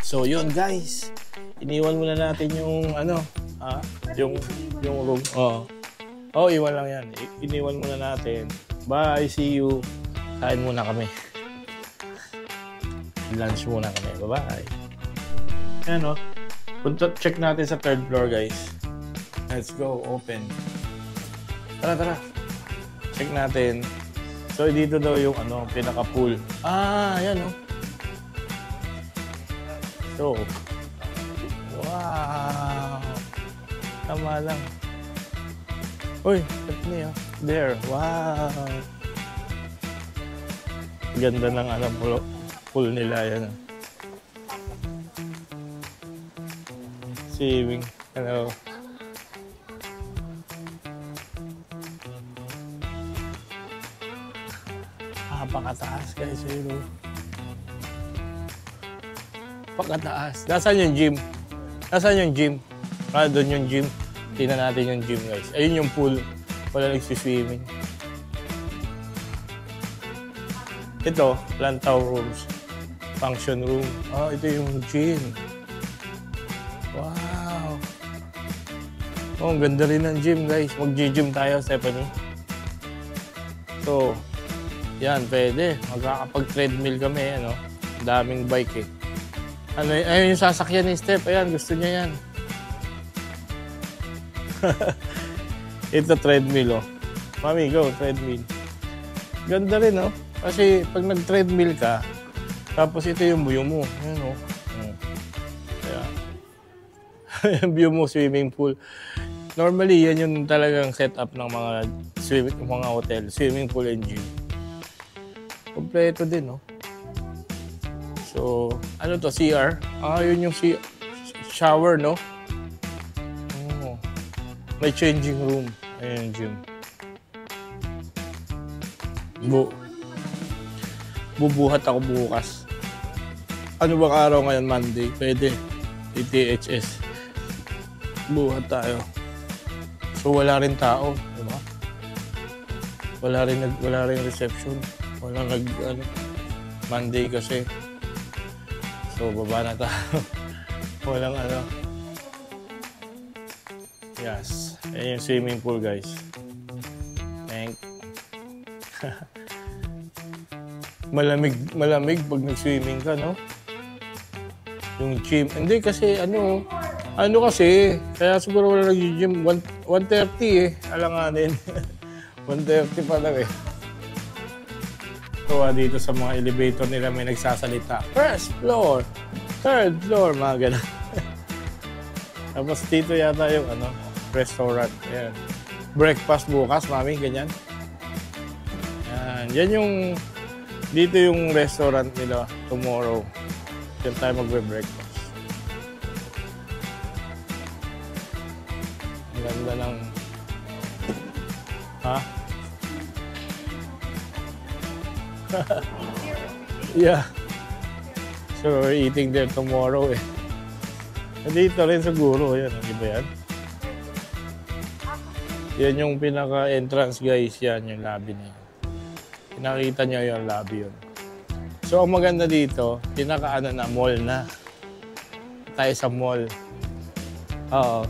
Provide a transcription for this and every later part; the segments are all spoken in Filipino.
So yun guys, iniwan muna natin yung ano, yung room. Iwan lang yan. Iniwan muna natin. Bye, see you. Kain muna kami. Lunch muna kami. Bye-bye. Ayan o. Check natin sa 3rd floor guys. Let's go. Open. Tara. Check natin. So dito daw yung ano, pinaka-pool. Ayan o. So, wow! Tama lang. Uy, niya. There. Wow! Ganda ng ano, pool nila. Yan. Swimming. Hello. Pakataas guys. Hello. Pakataas. Nasaan yung gym? Nasaan yung gym? Doon yung gym. Tingnan natin yung gym guys. Ayun yung pool. Wala nagsiswimming. Ito, lantaw rooms. Function room. Ito yung gym. Wow. Ang ganda rin ng gym guys. Mag-gym tayo, Stephanie. So, yan, pwede. Magkakapag-treadmill kami, ano. Daming bike eh. Ayun yung sasakyan ni Steph. Ayan, gusto niya yan. Ito, treadmill, oh. Mami, go, treadmill. Ganda rin, oh. Kasi pag nag-treadmill ka, tapos ito yung view mo. Ayan, oh. Ayan. Yung view mo, swimming pool. Normally, yan yung talagang setup ng mga hotel. Swimming pool and gym. Kompleto din, no? So, ano to? CR? Yun yung shower, no? May changing room. Ayan yung gym. Bubuhat ako bukas. Ano bang araw ngayon? Monday? Pwede. THS. Buhat tayo. So, wala rin tao. Diba? Wala rin reception. Walang Monday kasi. So, baba na tayo. Walang ano. Yes. Ayan yung swimming pool, guys. Malamig pag nag-swimming ka, no? Yung gym. Hindi kasi, ano kasi, kaya siguro wala nag-gym. 1:30 eh. Alanganin. 1:30 pa lang eh. So, dito sa mga elevator nila may nagsasalita. 1st floor, 3rd floor, mga ganun. Tapos dito yata yung restaurant. Ayan. Breakfast bukas, mami, ganyan. Yan yung, dito yung restaurant nila tomorrow. Diyan tayo magbe-breakfast. Ang ganda ng, yeah. So, we're eating there tomorrow eh. Dito rin siguro. Yan, di ba yan? Yan yung pinaka-entrance guys. Yan yung lobby na yan. Pinakita nyo yung lobby yun. So, ang maganda dito, na mall na. Tayo sa mall. Oo.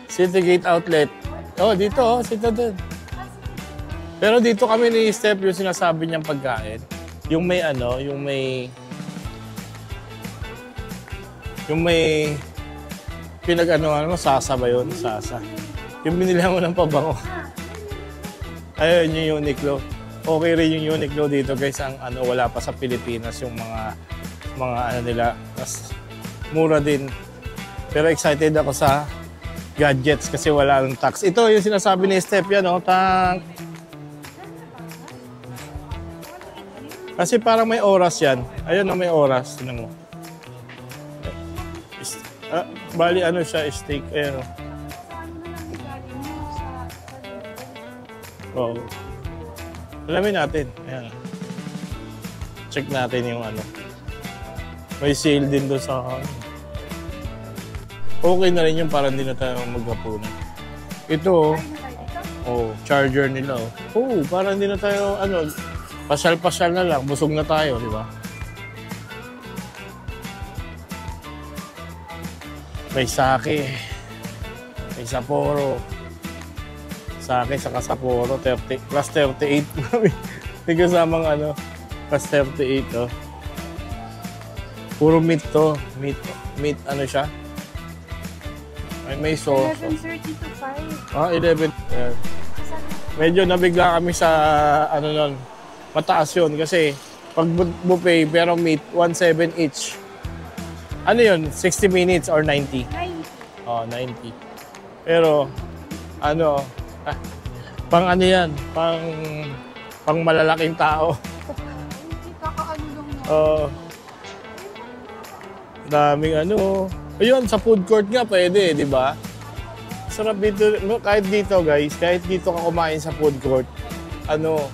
Citygate Outlet. Dito, dito din. Pero dito kami ni Steph yung sinasabi niyang pagkain. Yung may sasa ba yun? Sasa. Yung binili mo ng pabango. Ayun yung Uniqlo. Okay rin yung Uniqlo dito guys. Wala pa sa Pilipinas yung mga nila. Mas mura din. Pero excited ako sa gadgets kasi wala ng tax. Ito yung sinasabi ni Steph yan, tank. Kasi parang may oras yan. Ayun na may oras. Tinan mo. Bali siya, steak. Ayan o. Alamin natin. Ayan. Check natin yung May sale din doon sa okay na rin yung para hindi na tayo maghapunan. Ito, charger nila. Para hindi na tayo, pasyal-pasyal na lang. Busog na tayo, di ba? May sake. May Sapporo. Sake sa Sapporo, 30, plus 38. May kasamang ano, plus 38 to. Puro meat to. Meat ano siya? May sauce. 11:30 to 5. 11. Yeah. Medyo nabigla kami sa ano nun. Mataas yun kasi pag buffet pero meat, 1.7 each. Ano yun? 60 minutes or 90? 90. 90. Pero, ano, pang ano yan? Pang malalaking tao. Hindi kakaano lang na. Daming ano. Ayun, sa food court nga pwede, di ba? Sarap dito. Kahit dito, guys. Kahit dito ka kumain sa food court. Ano.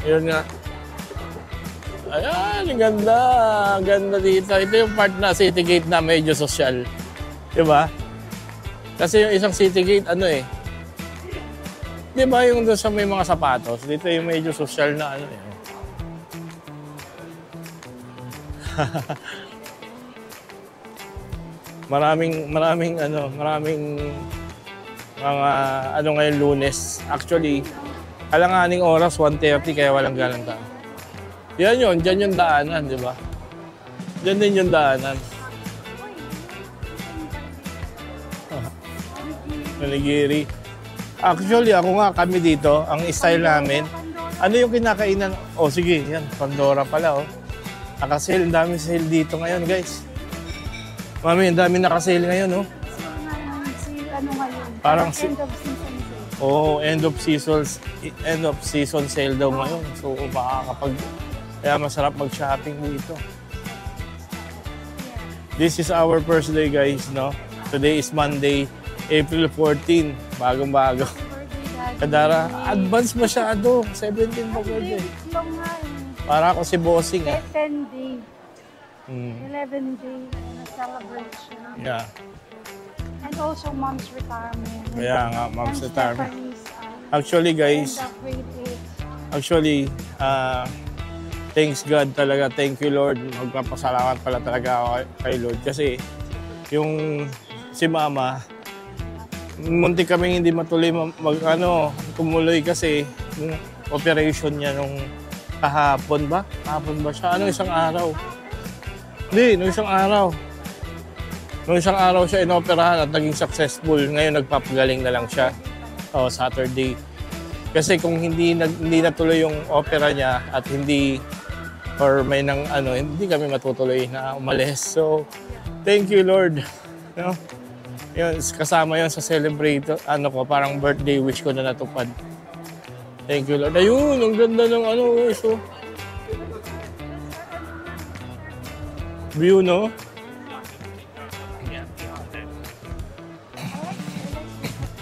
Ayun nga. Ayan, ang ganda. Ang ganda dito. Ito yung part na city gate na medyo social. Di ba? Kasi yung isang city gate, ano eh. Di ba yung doon sa may mga sapatos? Dito yung medyo social na ano eh. maraming mga ano ngayon Lunes. Actually, alanganing oras 1:30 kaya walang ganang tao. Yan yun, dyan yung daanan, di ba? Dyan din yung daanan. Onigiri. Actually, ako nga, kami dito, ang style namin, ano yung kinakainan? Sige, yan, Pandora pala, Nakasale, ang daming sale dito ngayon, guys. Mami, ang daming nakasale ngayon, Ano ngayon? Parang end of season sale. end of season sale daw ngayon. So, kaya masarap mag-shopping dito. This is our first day, guys, no? Today is Monday, April 14. Bagong-bago. Kadara, advance masyado. 17 pa pwede. Long nga Para ako si Bossing, 10 day. 11 day na celebration. Yeah. And also mom's retirement. Kaya nga, mom's And retirement. Stephanie's, Actually, guys, end of grade 8. actually, thanks God talaga. Thank you, Lord. Magpapasalamat pala talaga ako kay Lord. Kasi yung si Mama, munti kaming hindi matuloy tumuloy kasi yung operation niya nung kahapon ba? Kahapon ba siya? Isang araw? Hindi, nung isang araw. Nung isang araw siya inoperahan at naging successful. Ngayon nagpapagaling na lang siya. Saturday. Kasi kung hindi natuloy yung opera niya at hindi kami matutuloy na umalis. So, thank you, Lord. Yun, kasama yun sa celebrate, parang birthday wish ko na natupad. Thank you, Lord. Ayun, ang ganda ng view, no?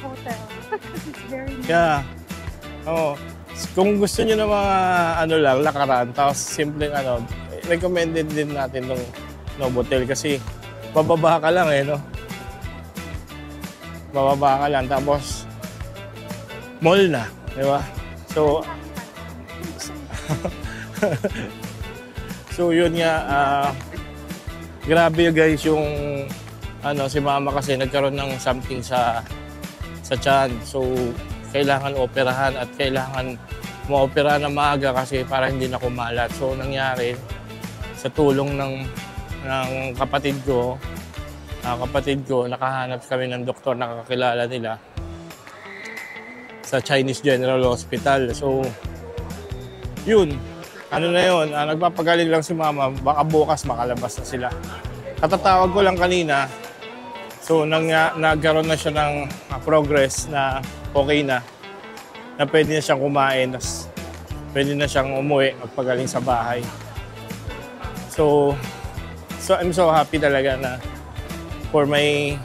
Hotel. It's very nice. Yeah. Kung gusto niyo ng mga lakaran, tapos simpleng recommended din natin ng Novotel kasi bababa ka lang no? Bababa ka lang tapos mall na, di ba? So yun nga, grabe guys yung si Mama kasi nagkaroon ng something sa tiyan. So kailangan operahan at kailangan maoperahan na maaga kasi para hindi na kumalat. So nangyari sa tulong ng kapatid ko, nakahanap kami ng doktor na kakilala nila sa Chinese General Hospital. So, yun. Na yun, nagpapagaling lang si Mama, baka bukas makalabas na sila. Katatawag ko lang kanina, so nagkaroon na siya ng progress na okay na pwede na siyang kumain, pwede na siyang umuwi, magpagaling sa bahay. So I'm so happy talaga na for my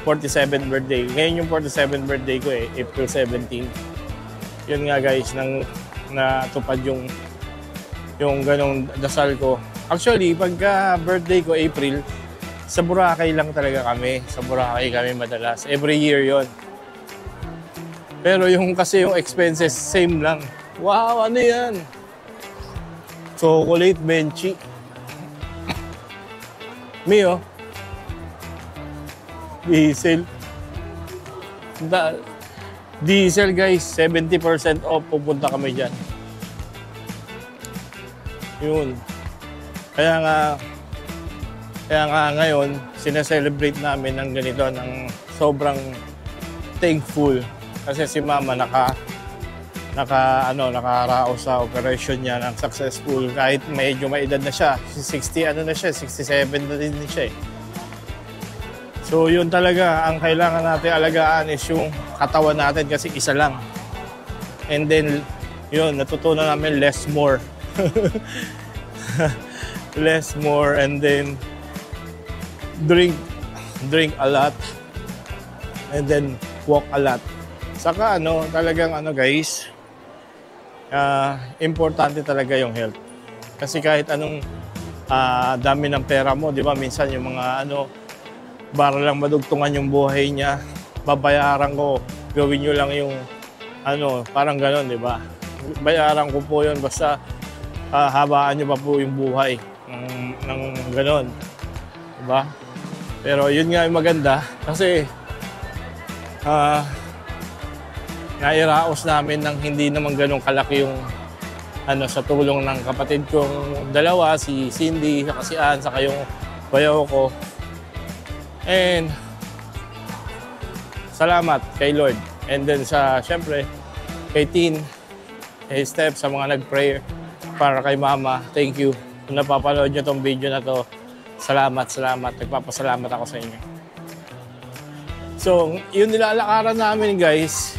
47th birthday. Ngayon yung 47th birthday ko April 17. Yun nga guys, natupad yung ganong dasal ko. Actually, pagka birthday ko April, sa Boracay lang talaga kami. Sa Boracay kami madalas. Every year yon. Pero yung expenses, same lang. Wow, ano yan? Chocolate Benchi. Mio, Diesel. Diesel guys, 70% off, pupunta kami dyan. Yun. Kaya nga ngayon, sineselebrate namin ng ganito, ng sobrang thankful. Kasi si Mama nakaraos sa operation niya ng successful kahit medyo may edad na siya. 67 na din siya eh. So yun talaga, ang kailangan natin alagaan is yung katawan natin kasi isa lang. And then, yun, natutunan namin less more. Less more, and then drink a lot, and then walk a lot. Saka talagang guys, importante talaga yung health. Kasi kahit anong dami ng pera mo, di ba, minsan yung mga para lang madugtungan yung buhay niya, babayaran ko, gawin nyo lang yung parang ganon, di ba? Bayaran ko po yun, basta habaan nyo pa po yung buhay ng ganon, di ba? Pero yun nga yung maganda, kasi nairaos namin ng hindi naman ganun kalaki yung sa tulong ng kapatid kong dalawa, si Cindy, si Ann, saka yung bayaw ko. And salamat kay Lord. And then syempre, kay Tin, kay Steph, sa mga nag-prayer para kay Mama. Thank you. Kung napapanood nyo tong video na to, salamat. Nagpapasalamat ako sa inyo. So, yun nilalakaran namin guys.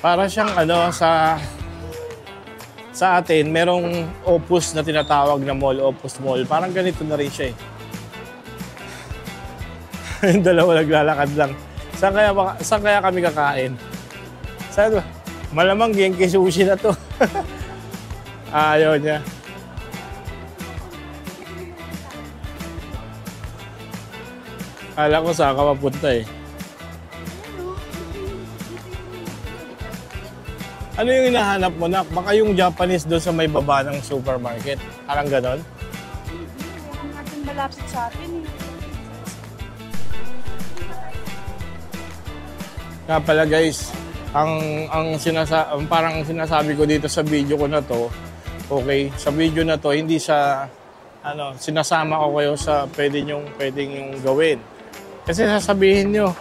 Para siyang sa atin, merong Opus na tinatawag na mall, Opus Mall. Parang ganito na rin siya eh. Yung dalawa naglalakad lang. Saan kaya kami kakain? Saan ba? Malamang Genki Sushi na to. Ayaw niya. Kala ko saan ka mapunta eh. Ano yung hinahanap mo na? Baka yung Japanese doon sa may baba ng supermarket. Parang ganon? Ang natin malapit sa atin eh. Kaya pala guys, parang sinasabi ko dito sa video ko na to, okay, sa video na to, hindi sa, sinasama ko kayo sa pwedeng yung gawin. Kasi sasabihin nyo,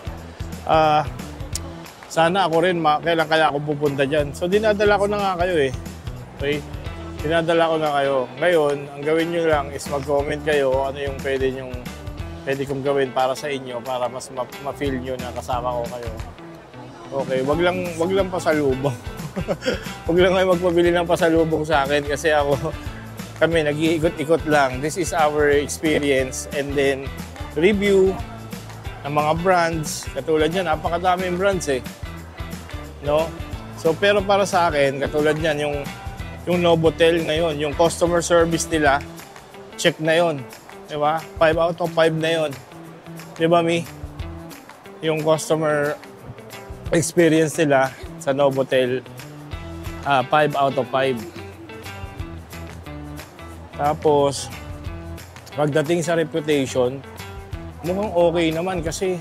sana ako rin, kailan kaya ako pupunta dyan. So dinadala ko na nga kayo eh. Okay? Dinadala ko na kayo. Ngayon, ang gawin nyo lang is mag-comment kayo ano yung pwede kong gawin para sa inyo, para mas ma-feel nyo na kasama ko kayo. Okay, wag lang pasalubong. Wag lang kayo magpabili ng pasalubong sa akin kasi kami nag-iikot-ikot lang. This is our experience, and then review ng mga brands. Katulad yan, napakadaming brands eh. No? So, pero para sa akin, katulad yan, yung Novotel ngayon, yung customer service nila, check na yon, di ba? 5 out of 5 na yon, di ba, Mi? Yung customer experience nila sa Novotel, 5 out of 5. Tapos, pagdating sa reputation, mukhang okay naman kasi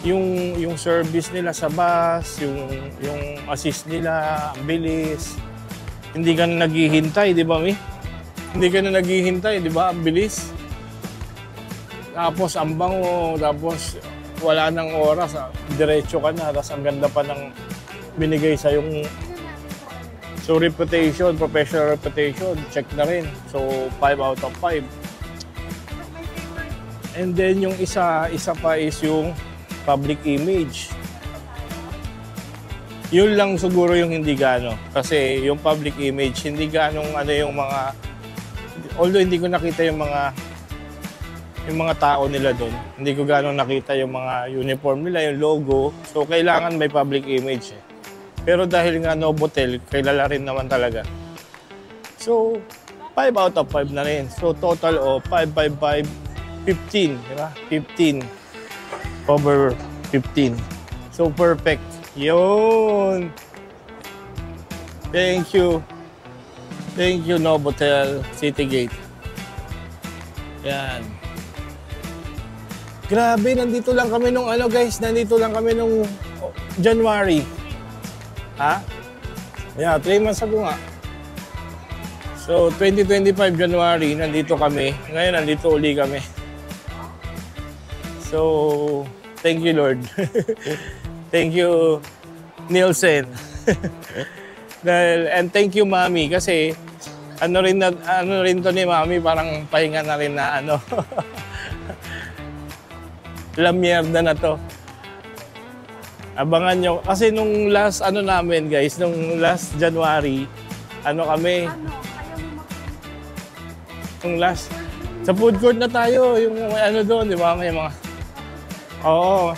yung service nila sa bus, yung assist nila, ang bilis. Hindi ka na naghihintay, di ba, Mi? Hindi ka na naghihintay, di ba? Ang bilis. Tapos, ang bango, tapos wala nang oras, diretso ka na, tapos ang ganda pa ng binigay sa yung reputation, professional reputation, check na rin. So, 5 out of 5. And then, yung isa pa is yung public image. Yun lang siguro yung hindi gaano. Kasi yung public image, hindi ganong yung mga, although hindi ko nakita yung mga tao nila doon. Hindi ko gano'ng nakita yung mga uniform nila, yung logo. So, kailangan may public image eh. Pero dahil nga Novotel, kilala rin naman talaga. So, 5 out of 5 na rin. So, total of 5, 5, 5, 15. Diba? 15 over 15. So, perfect. Yun! Thank you. Thank you, Novotel Citygate. Yan. Grabe, nandito lang kami nung ano guys, nandito lang kami nung January. Ha? Yeah, 3 months ago nga. So, 2025 January, nandito kami. Ngayon, nandito uli kami. So, thank you Lord. Thank you Nielsen. And thank you Mami kasi ano rin to ni Mami, parang pahinga na rin na ano. La mierda na to. Abangan nyo. Kasi nung last ano namin guys, nung last January, ano kami? Nung last, sa food court na tayo, yung ano doon, di ba? May mga, oo.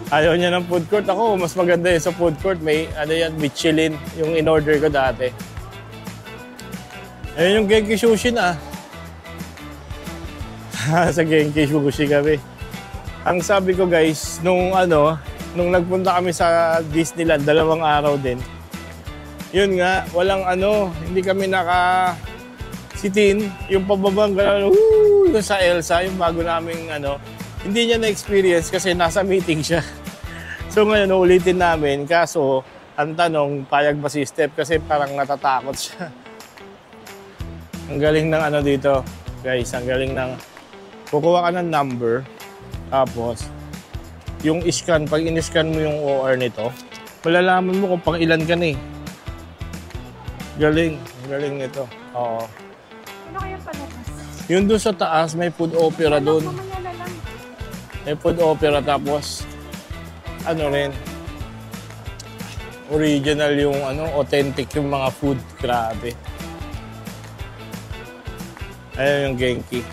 Ayaw niya ng food court. Ako, mas maganda yun sa food court. May, ano yan, Michelin, yung in-order ko dati. Ayun yung Genki Sushi na. Sa Genki Sushi kami. Ang sabi ko guys, nung nagpunta kami sa Disneyland, 2 araw din. Yun nga, walang hindi kami naka-sitin. Yung pababang gano'n, yung sa Elsa, yung bago naming hindi niya na-experience kasi nasa meeting siya. So ngayon, ulitin namin. Kaso, ang tanong, payag ba si Steph? Kasi parang natatakot siya. Ang galing ng dito, guys. Ang galing ng, kukuha ka ng number. Tapos, yung scan, pag in-scan mo yung OR nito, malalaman mo kung pang ilan ka na eh. Galing. Galing nito. Oo. Ano kaya palabas? Yung doon sa taas, may food opera doon. Mamaya na lang. May food opera tapos, rin, original yung authentic yung mga food. Grabe. Ayun yung Genki.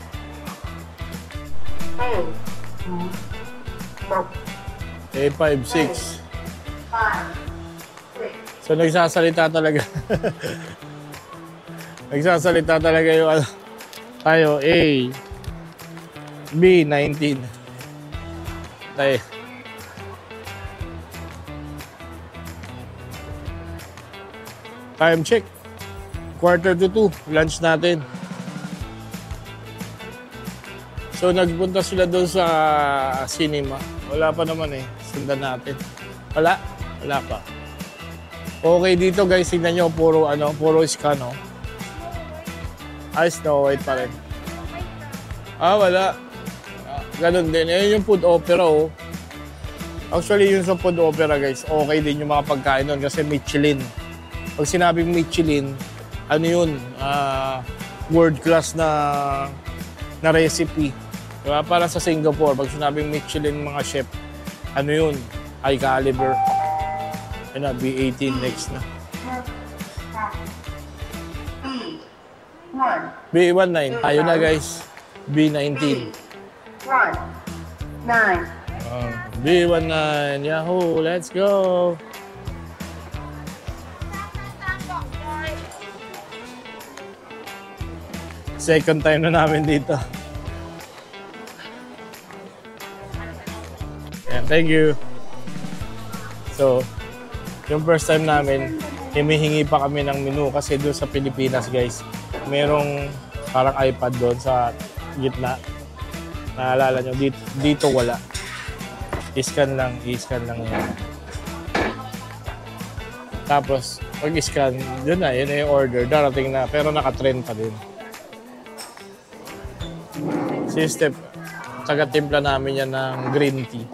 A56. So nagsasalita talaga. Nagsasalita talaga yung tayo A B19. Tayo. Time check. 1:45, lunch natin. So nagpunta sila doon sa cinema. Wala pa naman eh. Sundan natin. Wala pa. Okay dito guys, tingnan nyo, puro scan Ay, Snow White pa rin. Wala. Ganun din. Ayun yung food opera Actually yung sa food opera guys, okay din yung mga pagkain doon kasi Michelin. Pag sinabing Michelin, yun? World class na recipe. Diba? Para sa Singapore, pag sinabing Michelin mga chef, yun? High caliber. Ayun na, B18 next na. B19. Ayun na guys. B19. B19. Yahoo! Let's go! Second time na namin dito. And thank you. So, yung first time namin, hinihingi pa kami ng menu kasi doon sa Pilipinas, guys, merong parang iPad doon sa gitna. Naalala nyo, dito wala. I-scan lang yan. Tapos, pag-scan, yun na yung order, darating na, pero naka-trend pa din. Si Steph, taga-timpla namin yan ng green tea.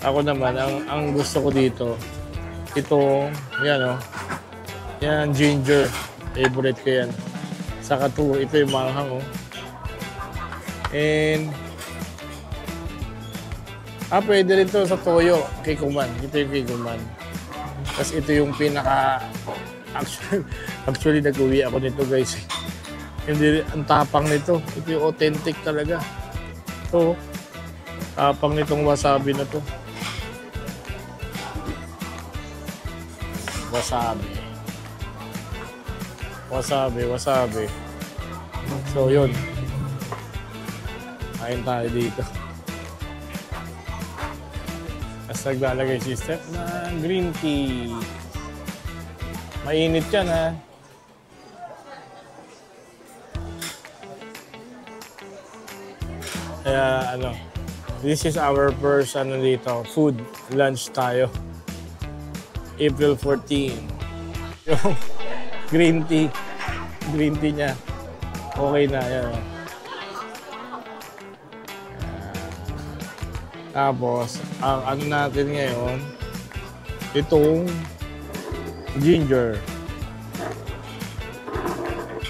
Ako naman, ang gusto ko dito, ito, yan yan, ginger. Favorite ko yan. Saka ito yung manghang And, pwede rin to sa toyo, Kikuman. Ito yung Kikuman. Tapos ito yung pinaka, actually nag-uwi ako nito guys. Hindi, ang tapang nito. Ito yung authentic talaga. Ito, tapang nitong wasabi na to. Wasabi. So yun. Kain tayo dito. Tapos naglalagay si Steph ng green tea. Mainit yan Kaya ano, this is our first ano dito, food lunch tayo. April 14. Yung green tea niya. Okay na yan. Tapos, ang ano natin ngayon, itong ginger.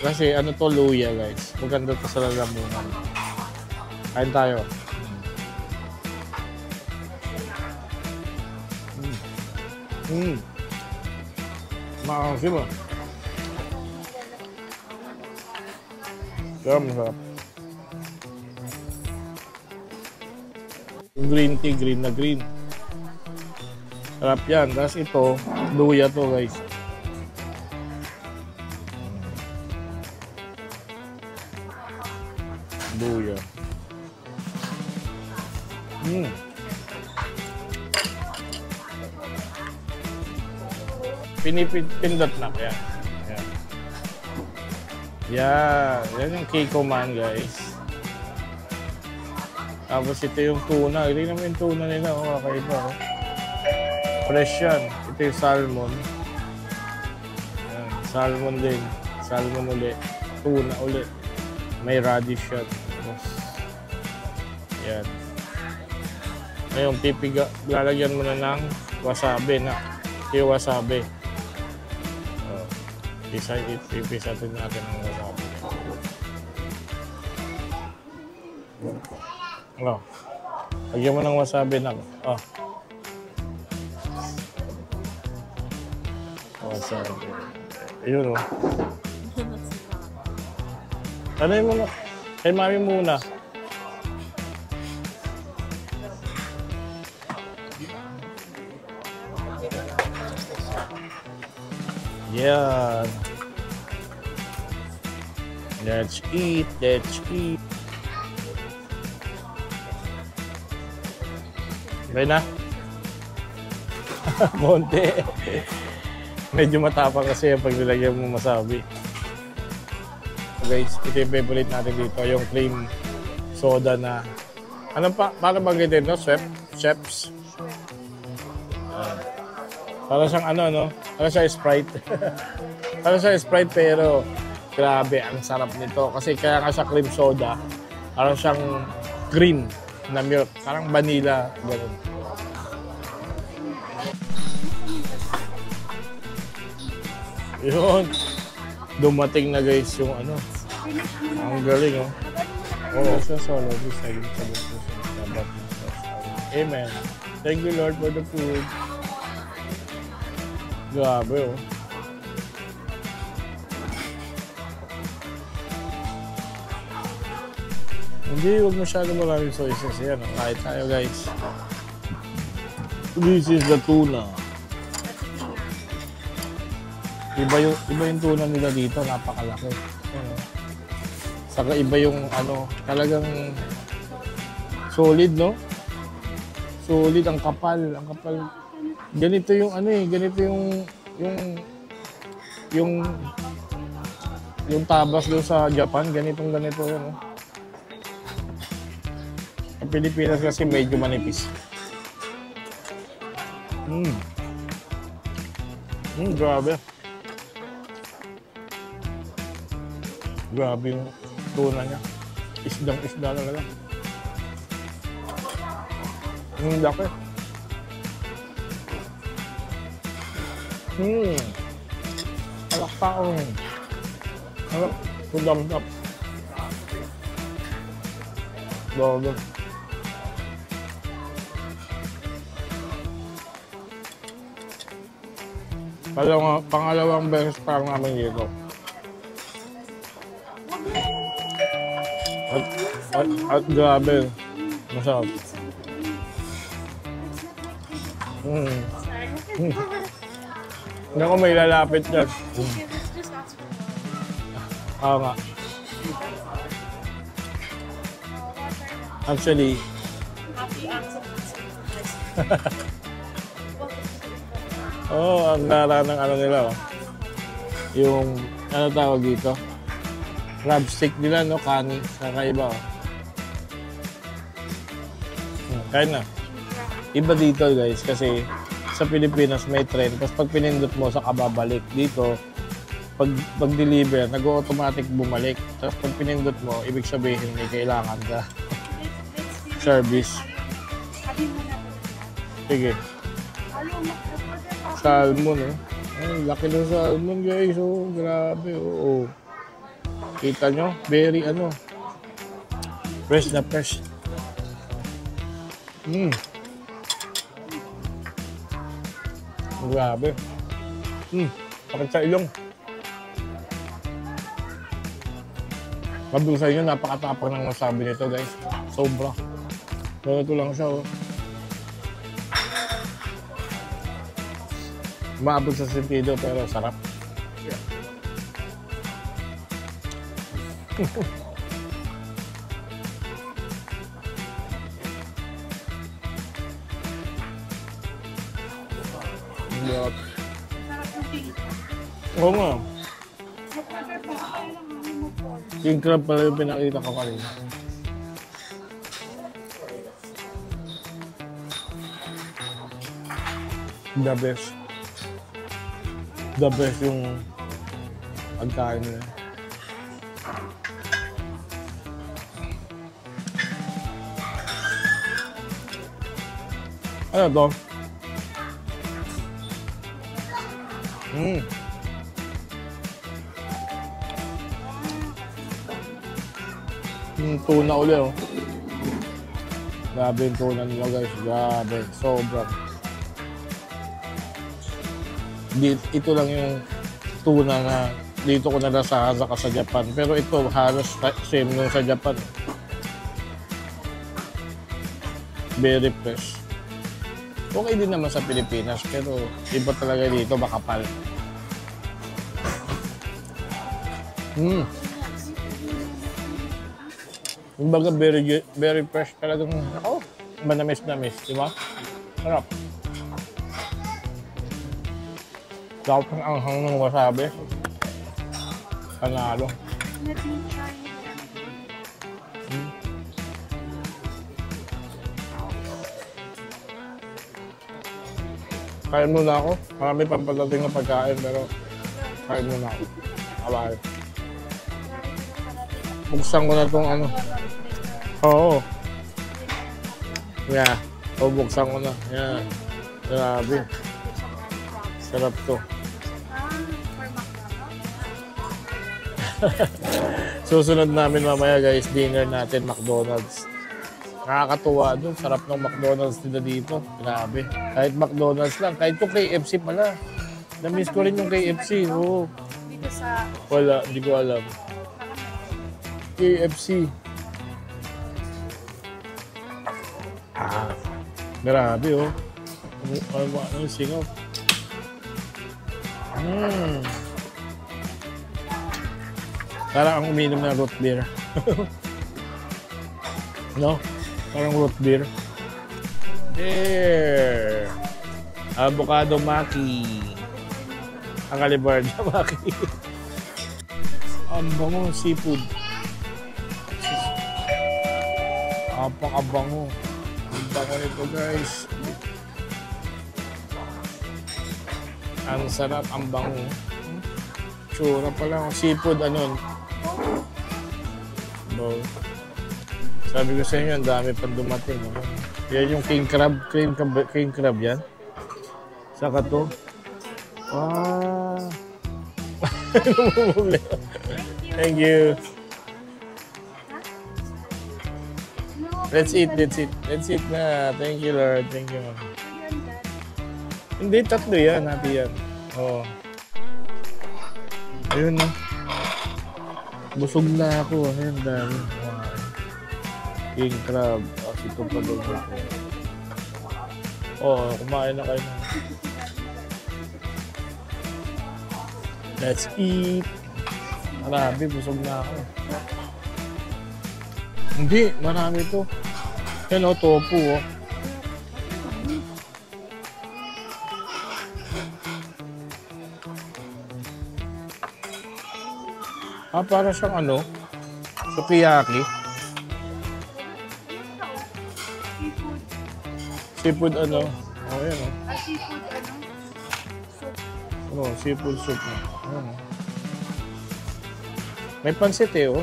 Kasi ano to, luya guys. Maganda to sa lalamunan. Kain tayo. Makakasip mo. Masarap. Green tea, green na green. Sarap yan. Tapos ito, luya to guys. Luya. Pinipindot na. Yan. Yan. Yan. Yan yung Keiko Man guys. Tapos ito yung tuna. Hindi naman yung tuna nila. Oh, kakaiba. Oh. Fresh yan. Ito yung salmon. Yan. Salmon din. Salmon ulit. Tuna ulit. May radish yan. Tapos, yan. Ngayon, lalagyan mo na ng wasabi na. Yung wasabi. Oh. Ipisatin natin ang wasabi. Oh. Lagyan mo ng wasabi na. Oh. Wasabi. Ayun oh. Tanay mo na. Kay mami muna. Yan. Let's eat. Let's eat. Okay na? Monte. Medyo matapang kasi yung pag nilagyan mo masabi. So guys, ito yung favorite natin dito. Yung cream soda na... Ano pa? Paano banggitin no? Chefs? Para siyang ano, no? Para siyang Sprite. Para siyang Sprite pero grabe, ang sarap nito. Kasi kaya nga siya cream soda. Para siyang cream na milk. Parang vanilla. Ganun. Yun. Dumating na guys yung ano. Ang galing, oh. Oo. Sa solo. Amen. Thank you, Lord, for the food. Grabe, oh. Hindi, huwag masyado maraming soy sauce. Yan, kahit tayo, guys. This is the tuna. Iba yung tuna nila dito, napakalaki. Saka iba yung ano, talagang solid, no? Solid, ang kapal. Ganito yung ano eh, ganito yung tabas doon sa Japan, ganito, ano. Ang Pilipinas kasi medyo manipis. Grabe. Grabe yung tuna niya. Isdang-isda talaga. Laki. Alak-taong. Alak. Sudam-tap. Grabe. Pangalawang beses pa lang namin dito. At grabe. Masarap. Hindi ako may lalapit dyan. Oo nga. Actually, ang lara ng ano nila, oh. Yung, ano tawag dito? Crab stick nila, no? Kani. Kakaiba, oh. Kain na. Iba dito guys kasi sa Pilipinas may trend. Tapos pag pinindot mo, saka babalik. Dito, pag-deliver, nag-automatic bumalik. Tapos pag pinindot mo, ibig sabihin may kailangan ka. Service. Sige. Salmon eh. Ay, laki ng salmon guys. Oh, grabe. Oh. Kita nyo? Very fresh na fresh. Grabe. Sakit sa ilong. Sabi ko sa inyo, napakatapang ng wasabi nito guys. Sobra. Ganito lang siya oh. Maabot sa sentido pero sarap. Yeah. Yup. Oo nga. King crab pala yung pinakita ko kanina. The best. The best yung pagkain nila. Ano to? Tuna ulit oh. Grabe yung tuna nila guys. Grabe. Sobrang. Ito lang yung tuna na dito ko nalasahan sa Japan. Pero ito halos same nung sa Japan. Very fresh. Okay din naman sa Pilipinas pero iba talaga dito makapal. Kumbaga very fresh talagang manamis-namis, di ba? Sarap. Sarap ang anghang ng wasabi. Panalo. Kain muna ako. Marami pang pagdating na pagkain pero kain muna ako. Abay. Buksan ko na itong ano. Oo. Yeah. O, buksan ko na. Yan. Grabe. Sarap to. Susunod namin mamaya guys, dinner natin McDonald's. Nakakatuwa dun. Sarap ng McDonald's nila dito. Grabe. Kahit McDonald's lang. Kahit yung KFC pala. Na-miss ko rin yung KFC. Oo. Dito sa... Wala. Hindi ko alam. KFC. Grabe oh. Ano yung singaw? Parang ang uminom na root beer. No? Parang root beer. There! Avocado maki. Ang alibarda maki. Ang bango seafood. Apang-abango. Ang bango nito guys. Ang sarap, ang bango. Tsura pala. Seafood ano. Sabi ko sa inyo, ang dami pang dumating. Yan yung king crab. King crab yan. Saka to. Thank you. Let's eat na. Thank you, Lord. Thank you, Mom. Hindi, tatlo yan. Hati yan. Oo. Ayun na. Busog na ako. Ayun, dami. King crab. Ito pa doon. Oo, kumain na kayo. Let's eat. Marami, busog na ako. Hindi, marami ito. Yan o, tofu o. Para siyang ano, sukiyaki. Seafood ano? Oh, yan oh. Seafood, ano? Soup. Oh, seafood soup na. Ayan, oh. May pansit eh, oh.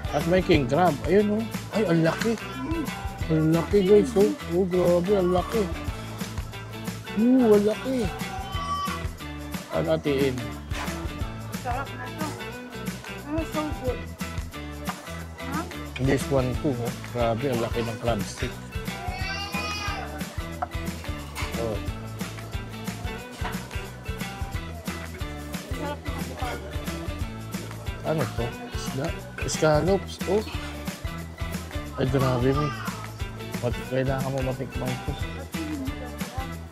At may king crab. Ayun, oh. Ay, ang laki. Ang laki, guys, oh. Oh, grabe, ang laki. Ang laki. Ano natin? Sarap na to. Oh, so good. Ha? This one too, oh. Grabe, ang laki ng crab stick. Oh. Sarap na kasi pa. Ano to? Isda? Scallops, oh. Ay, grabe, may. Kailangan mo matikman to.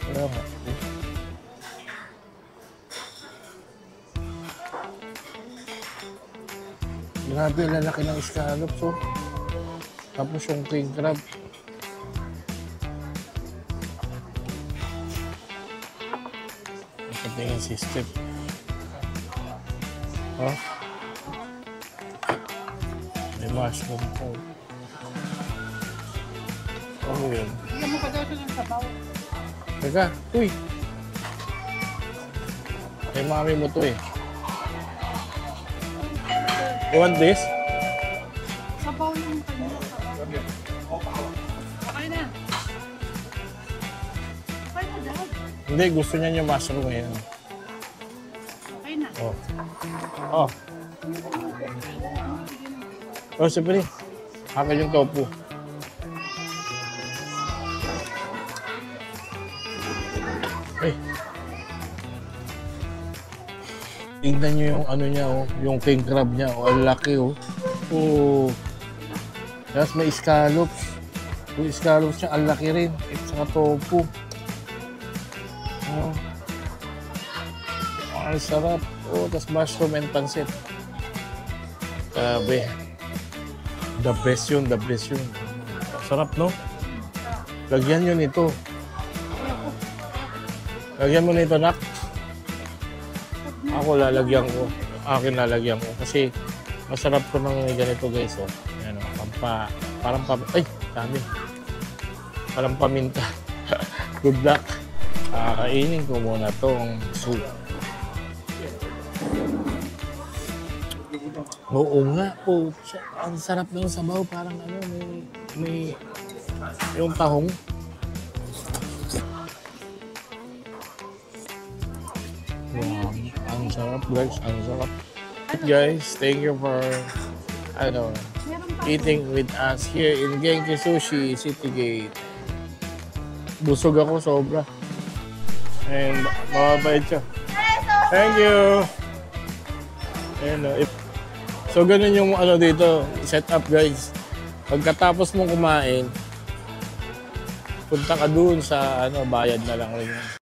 Kaya nga, oh. Grabe, ang lalaki ng scallops, oh. Tapos yung king crab. Tingin system. Oh. May mushroom po. Ano yun? Bigyan mo pa daw siya ng sabaw. Teka, uy! Kay mami mo to eh. You want this? Sabaw yung kanya. Sabaw. Okay na. Okay na, Dad. Hindi, gusto niya yung mushroom ngayon. Okay na. Oh. Oh. Oh, siyempre. Akin yung tofu. Ay. Tingnan nyo yung ano niya, oh. Yung king crab niya, oh. Ang laki, oh. Oh. Tapos may scallops. Yung scallops niya, ang laki rin. At saka tofu. Oh. Ang sarap. Oh, tapos mushroom and pancit. Grabe. The best yun, the best yun. Sarap, no? Lagyan nyo nito. Lagyan mo nito, nak. Ako lalagyan ko. Akin lalagyan ko. Kasi masarap to ng ganito, guys. Oh. Yan, oh. Ay, dami. Parang paminta. Good luck. Kakainin ko muna tong soup. Oo nga po. Ang sarap ng sabaw. Parang ano, may yung tahong. Wow. Ang sarap, guys. Ang sarap. Guys, thank you for eating with us here in Genki Sushi Citygate. Busog ako sobra. And mababait siya. Thank you. And, so ganun yung ano dito, set up, guys. Pagkatapos mong kumain, punta ka dun sa bayad na lang rin.